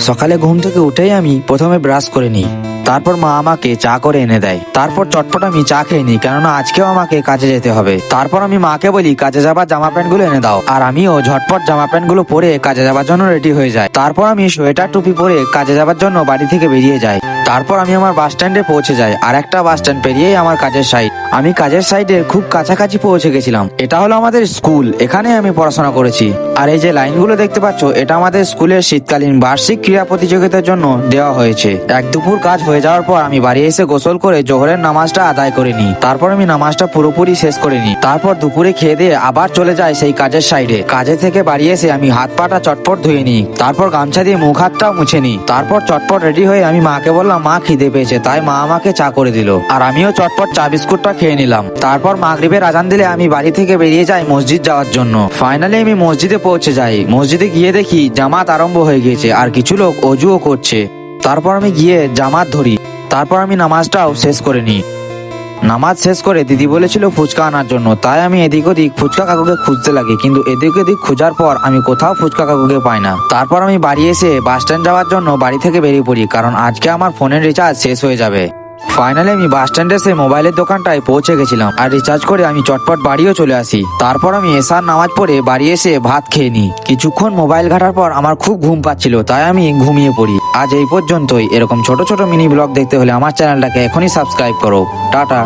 সকালে ঘুম থেকে উঠেই আমি প্রথমে ব্রাশ করে নিই, তারপর মা আমাকে চা করে এনে দেয়। তারপর চটপট আমি চা খেয়ে নিই, কেননা আজকেও আমাকে কাজে যেতে হবে। তারপর আমি মাকে বলি কাজে যাবার জামা প্যান্ট গুলো এনে দাও, আর আমিও ঝটপট জামা প্যান্ট গুলো পরে কাজে যাবার জন্য রেডি হয়ে যাই। তারপর আমি সোয়েটার টুপি পরে কাজে যাবার জন্য বাড়ি থেকে বেরিয়ে যাই। তারপর আমি আমার বাস স্ট্যান্ডে পৌঁছে যাই, আর একটা বাস স্ট্যান্ড পেরিয়েই আমার কাজের সাইড। আমি কাজের সাইডের খুব কাছাকাছি পৌঁছে গেছিলাম। এটা হলো আমাদের স্কুল, এখানে আমি পড়াশোনা করেছি। আর এই যে লাইনগুলো দেখতে পাচ্ছ, এটা আমাদের স্কুলের শীতকালীন বার্ষিক ক্রীড়া প্রতিযোগিতার জন্য দেওয়া হয়েছে। এক দুপুর কাজ হয়ে যাওয়ার পর আমি বাড়ি এসে গোসল করে জোহরের নামাজটা আদায় করে নিই। তারপর আমি নামাজটা পুরোপুরি শেষ করে নিই। তারপর দুপুরে খেয়ে দিয়ে আবার চলে যাই সেই কাজের সাইডে। কাজে থেকে বাড়ি এসে আমি হাত পাটা চটপট ধুয়ে নিই, তারপর গামছা দিয়ে মুখ হাতটাও মুছে নিই। তারপর চটপট রেডি হয়ে আমি মাকে বললাম মা খিদে পেয়েছে, তাই মা আমাকে চা করে দিল, আর আমিও চটপট চা বিস্কুটটা খেয়ে নিলাম। তারপর মাগরিবের আজান দিলে আমি বাড়ি থেকে বেরিয়ে যাই মসজিদ যাওয়ার জন্য। ফাইনালি আমি মসজিদে পৌঁছে যাই। মসজিদে গিয়ে দেখি জামাত আরম্ভ হয়ে গিয়েছে, আর কিছু লোক অজুও করছে। তারপর আমি গিয়ে জামাত ধরি। তারপর আমি নামাজটাও শেষ করে নিই। নামাজ শেষ করে দিদি বলেছিল ফুচকা আনার জন্য, তাই আমি এদিক ওদিক ফুচকা কাকুকে খুঁজতে লাগি, কিন্তু এদিক ওদিক খোঁজার পর আমি কোথাও ফুচকা কাকুকে পাই না। তারপর আমি বাড়ি এসে বাস স্ট্যান্ড যাওয়ার জন্য বাড়ি থেকে বেরিয়ে পড়ি, কারণ আজকে আমার ফোনের রিচার্জ শেষ হয়ে যাবে। ফাইনালি আমি বাস স্ট্যান্ডে এসে মোবাইলের দোকানটায় পৌঁছে গেছিলাম, আর রিচার্জ করে আমি চটপট বাড়িও চলে আসি। তারপর আমি এশার নামাজ পড়ে বাড়ি এসে ভাত খেয়ে নিই। কিছুক্ষণ মোবাইল ঘাটার পর আমার খুব ঘুম পাচ্ছিল, তাই আমি ঘুমিয়ে পড়ি। আজ এই পর্যন্তই। এরকম ছোট ছোট মিনি ব্লগ দেখতে হলে আমার চ্যানেলটাকে এখনই সাবস্ক্রাইব করো। টাটা।